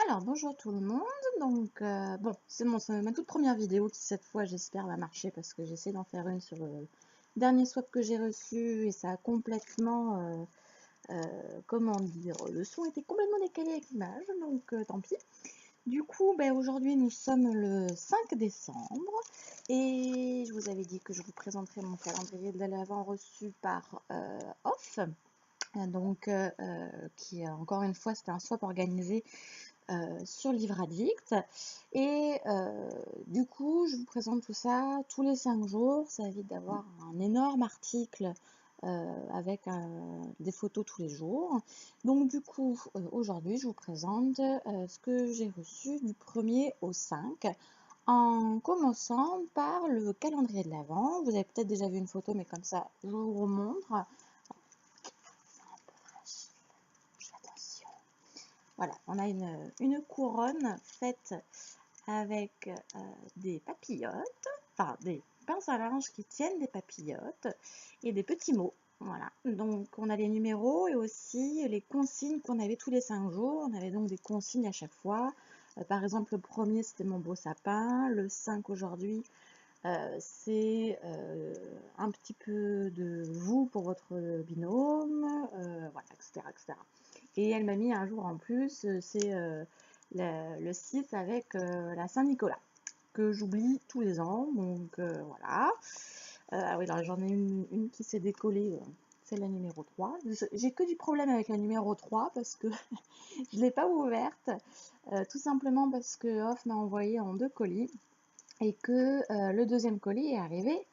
Alors, bonjour tout le monde. Donc, bon, c'est ma toute première vidéo qui, cette fois, j'espère, va marcher parce que j'essaie d'en faire une sur le dernier swap que j'ai reçu et ça a complètement, comment dire, le son était complètement décalé avec l'image, donc tant pis. Du coup, ben, aujourd'hui, nous sommes le 5 décembre et je vous avais dit que je vous présenterai mon calendrier de l'Avent reçu par Off. Donc, qui, encore une fois, c'était un swap organisé sur Livre Addict. Et du coup, je vous présente tout ça tous les 5 jours. Ça évite d'avoir un énorme article avec des photos tous les jours. Donc du coup, aujourd'hui, je vous présente ce que j'ai reçu du 1er au 5. En commençant par le calendrier de l'Avent. Vous avez peut-être déjà vu une photo, mais comme ça, je vous remontre. Voilà, on a une couronne faite avec des papillotes, enfin des pinces à linge qui tiennent des papillotes et des petits mots. Voilà, donc on a les numéros et aussi les consignes qu'on avait tous les 5 jours. On avait donc des consignes à chaque fois. Par exemple, le premier, c'était mon beau sapin. Le 5 aujourd'hui, c'est un petit peu de vous pour votre binôme, voilà, etc., etc. Et elle m'a mis un jour en plus, c'est le 6 avec la Saint-Nicolas, que j'oublie tous les ans, donc voilà. Ah oui, alors j'en ai une qui s'est décollée, c'est la numéro 3. J'ai que du problème avec la numéro 3 parce que je ne l'ai pas ouverte, tout simplement parce que Off m'a envoyé en 2 colis et que le deuxième colis est arrivé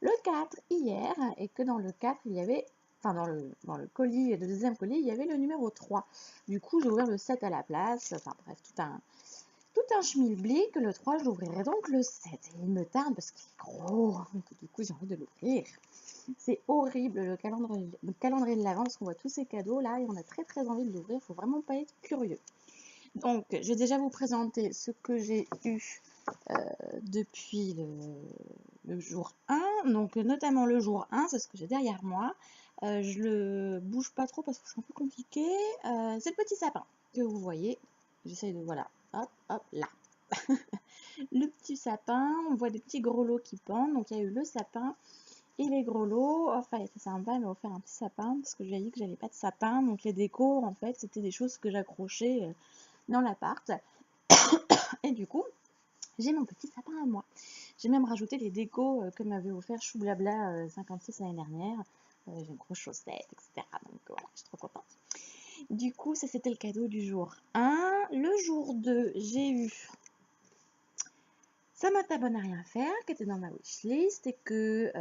le 4 hier et que dans le 4 il y avait, enfin dans le colis, le deuxième colis, il y avait le numéro 3. Du coup, j'ai ouvert le 7 à la place, enfin bref, tout un schmilblick. Le 3, je l'ouvrirai donc le 7. Et il me tarde parce qu'il est gros, donc du coup, j'ai envie de l'ouvrir. C'est horrible le calendrier de l'Avent parce qu'on voit tous ces cadeaux là et on a très très envie de l'ouvrir, il faut vraiment pas être curieux. Donc, je vais déjà vous présenter ce que j'ai eu depuis le jour 1, donc notamment le jour 1, c'est ce que j'ai derrière moi. Je le bouge pas trop parce que c'est un peu compliqué. C'est le petit sapin que vous voyez. J'essaye de, voilà, hop, hop, là. Le petit sapin, on voit des petits grelots qui pendent. Donc il y a eu le sapin et les grelots. Enfin, c'est sympa, elle m'a offert un petit sapin parce que je lui ai dit que j'avais pas de sapin. Donc les décos, en fait, c'était des choses que j'accrochais dans l'appart. Et du coup, j'ai mon petit sapin à moi. J'ai même rajouté les décos que m'avait offert Chou Blabla 56 l'année dernière. J'ai une grosse chaussette, etc. Donc voilà, je suis trop contente. Du coup, ça c'était le cadeau du jour 1. Le jour 2, j'ai eu Samantha Bonne à rien faire, qui était dans ma wishlist et que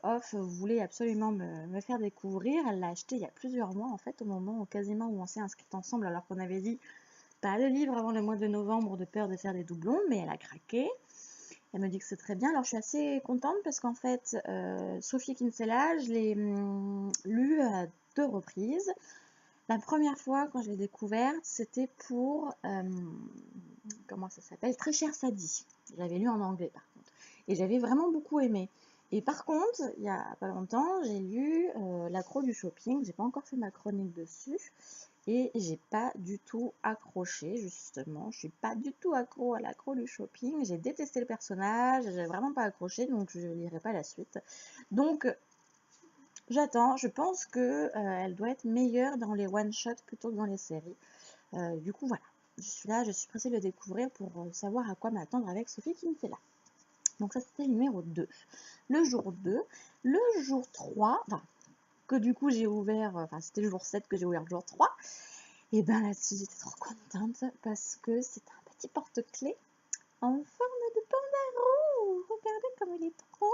Off voulait absolument me faire découvrir. Elle l'a acheté il y a plusieurs mois, en fait, au moment quasiment où on s'est inscrits ensemble, alors qu'on avait dit pas de livre avant le mois de novembre de peur de faire des doublons, mais elle a craqué. Elle me dit que c'est très bien. Alors je suis assez contente parce qu'en fait, Sophie Kinsella, je l'ai lu à 2 reprises. La première fois, quand je l'ai découverte, c'était pour, comment ça s'appelle, Très cher Sadie. Je l'avais lu en anglais par contre. Et j'avais vraiment beaucoup aimé. Et par contre, il n'y a pas longtemps, j'ai lu L'accro du shopping. J'ai pas encore fait ma chronique dessus. Et j'ai pas du tout accroché, justement. Je suis pas du tout accro à l'accro du shopping. J'ai détesté le personnage, j'ai vraiment pas accroché, donc je lirai pas la suite. Donc j'attends, je pense que elle doit être meilleure dans les one-shots plutôt que dans les séries. Du coup voilà, je suis là, je suis pressée de le découvrir pour savoir à quoi m'attendre avec Sophie qui me fait là. Donc ça c'était le numéro 2. Le jour 2, le jour 3, enfin que du coup j'ai ouvert, enfin c'était le jour 7 que j'ai ouvert le jour 3. Et bien là-dessus, j'étais trop contente parce que c'est un petit porte-clés en forme de pandarou. Regardez comme il est trop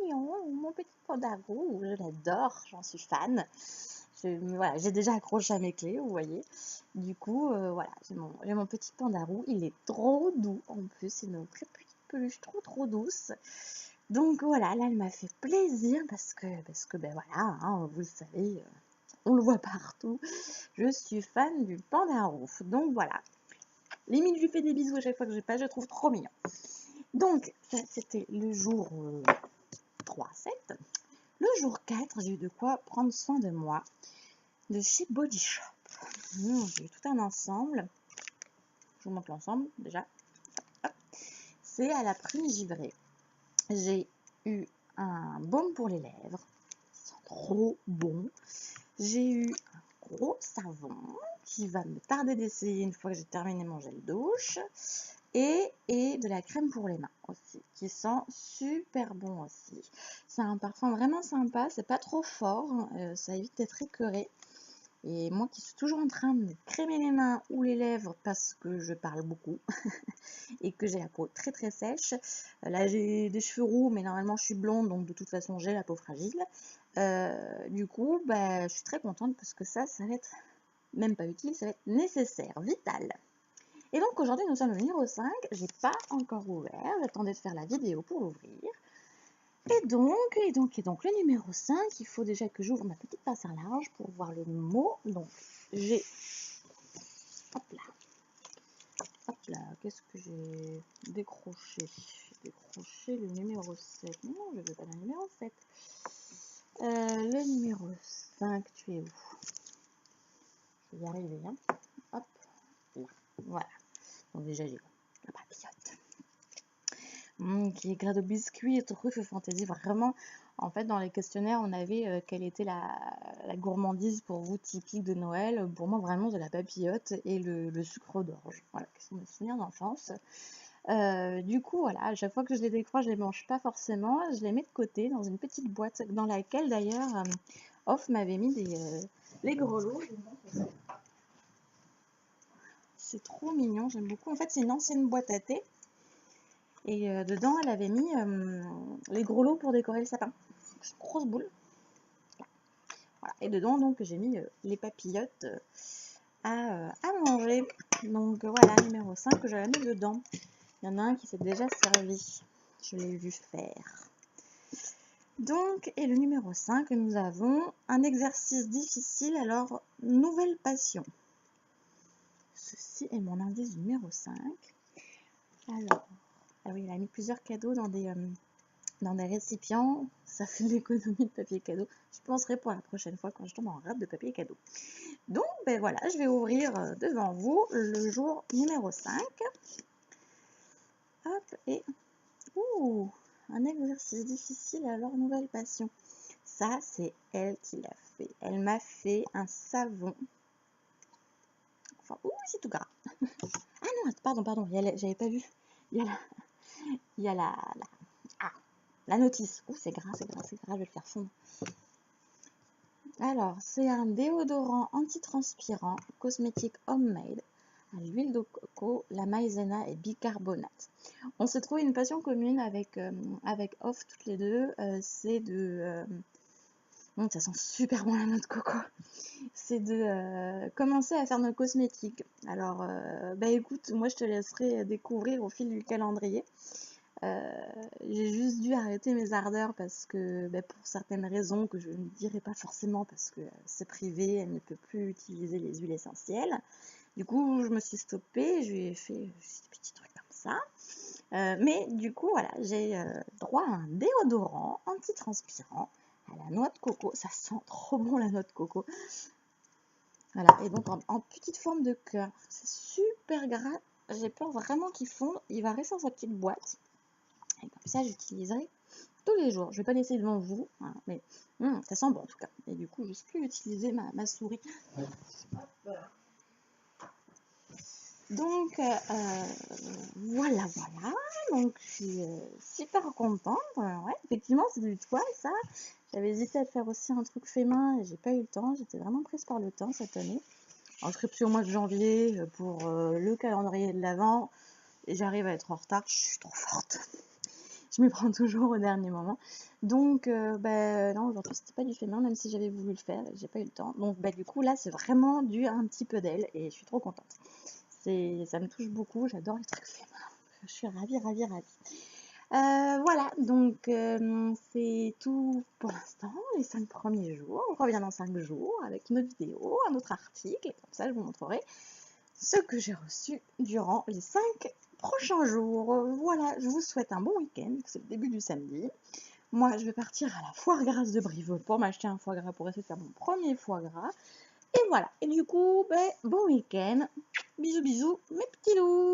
mignon. Mon petit pandarou, je l'adore, j'en suis fan. Voilà, j'ai déjà accroché à mes clés, vous voyez. Du coup, voilà, j'ai mon petit pandarou. Il est trop doux en plus, c'est une très petite peluche trop douce. Donc voilà, là, elle m'a fait plaisir parce que ben voilà, hein, vous le savez, on le voit partout. Je suis fan du pandarou. Donc voilà. Limite, je lui fais des bisous à chaque fois que j'ai pas, je trouve trop mignon. Donc, ça c'était le jour 3-7. Le jour 4, j'ai eu de quoi prendre soin de moi de chez Body Shop. J'ai eu tout un ensemble. vous montre l'ensemble déjà. C'est à la prune givrée. J'ai eu un baume pour les lèvres, qui sent trop bon. J'ai eu un gros savon qui va me tarder d'essayer une fois que j'ai terminé mon gel douche. Et de la crème pour les mains aussi, qui sent super bon aussi. C'est un parfum vraiment sympa, c'est pas trop fort, ça évite d'être écœuré. Et moi qui suis toujours en train de me crémer les mains ou les lèvres parce que je parle beaucoup et que j'ai la peau très très sèche. Là j'ai des cheveux roux mais normalement je suis blonde donc de toute façon j'ai la peau fragile. Du coup je suis très contente parce que ça va être même pas utile, ça va être nécessaire, vital. Et donc aujourd'hui nous sommes au numéro 5, j'ai pas encore ouvert, j'attendais de faire la vidéo pour l'ouvrir. Et donc le numéro 5, il faut déjà que j'ouvre ma petite pince à linge pour voir le mot. Donc j'ai, hop là, qu'est-ce que j'ai décroché? J'ai décroché le numéro 7, non, je veux pas le numéro 7. Le numéro 5, tu es où? Je vais y arriver, hein. Hop, là, voilà. Donc déjà j'ai la papillote. Qui éclat de biscuits et truffes fantaisie, vraiment. En fait, dans les questionnaires, on avait quelle était la gourmandise pour vous typique de Noël. Pour moi, vraiment, c'est la papillote et le sucre d'orge. Voilà, qui sont mes souvenirs d'enfance. Du coup, voilà, à chaque fois que je les décroche, je les mange pas forcément. Je les mets de côté dans une petite boîte dans laquelle, d'ailleurs, Off m'avait mis les grelots. C'est trop mignon, j'aime beaucoup. En fait, c'est une ancienne boîte à thé. Et dedans, elle avait mis les grelots pour décorer le sapin. C'est une grosse boule. Voilà. Et dedans, donc, j'ai mis les papillotes à manger. Donc voilà, numéro 5 que j'avais mis dedans. Il y en a un qui s'est déjà servi. Je l'ai vu faire. Donc, et le numéro 5, nous avons un exercice difficile. Alors, nouvelle passion. Ceci est mon indice numéro 5. Alors, ah oui, il a mis plusieurs cadeaux dans des récipients. Ça fait de l'économie de papier cadeau. Je penserai pour la prochaine fois quand je tombe en rade de papier cadeau. Donc, voilà, je vais ouvrir devant vous le jour numéro 5. Hop, et... Ouh, un exercice difficile, alors nouvelle passion. Ça, c'est elle qui l'a fait. Elle m'a fait un savon. Enfin, ouh, c'est tout gras. Ah non, pardon, j'avais pas vu. Il y a la notice. Ouh, c'est gras, je vais le faire fondre. Alors, c'est un déodorant antitranspirant, cosmétique homemade, à l'huile de coco, la maïzena et bicarbonate. On s'est trouvé une passion commune avec Off toutes les deux, c'est de... ça sent super bon la noix de coco. C'est de commencer à faire nos cosmétiques. Alors, écoute, moi je te laisserai découvrir au fil du calendrier. J'ai juste dû arrêter mes ardeurs parce que pour certaines raisons que je ne dirai pas forcément parce que c'est privé, elle ne peut plus utiliser les huiles essentielles. Du coup, je me suis stoppée, je lui ai fait des petits trucs comme ça. Mais du coup, voilà, j'ai droit à un déodorant antitranspirant à la noix de coco. Ça sent trop bon la noix de coco. Voilà, et donc en petite forme de cœur. C'est super gras. J'ai peur vraiment qu'il fonde. Il va rester dans sa petite boîte. Et comme ça, j'utiliserai tous les jours. Je vais pas laisser devant vous, hein, mais ça sent bon en tout cas. Et du coup, je peux utiliser ma souris. Donc, voilà. Donc, je suis super contente. Ouais, effectivement, c'est du toile, ça. J'avais hésité à faire aussi un truc fait main et j'ai pas eu le temps. J'étais vraiment prise par le temps cette année. Inscription au mois de janvier pour le calendrier de l'Avent. Et j'arrive à être en retard. Je suis trop forte. Je m'y prends toujours au dernier moment. Donc, non, aujourd'hui, c'était pas du fait main, même si j'avais voulu le faire, j'ai pas eu le temps. Donc, du coup, là, c'est vraiment dû à un petit peu d'elle et je suis trop contente. Ça me touche beaucoup, j'adore les trucs faits main. Je suis ravie. Voilà, donc c'est tout pour l'instant, les 5 premiers jours. On revient dans 5 jours avec une autre vidéo, un autre article, et comme ça, je vous montrerai ce que j'ai reçu durant les 5 prochains jours. Voilà, je vous souhaite un bon week-end, c'est le début du samedi. Moi, je vais partir à la foire grasse de Brive pour m'acheter un foie gras pour essayer de faire mon premier foie gras. Et voilà. Et du coup, ben, bon week-end. Bisous, bisous, mes petits loups.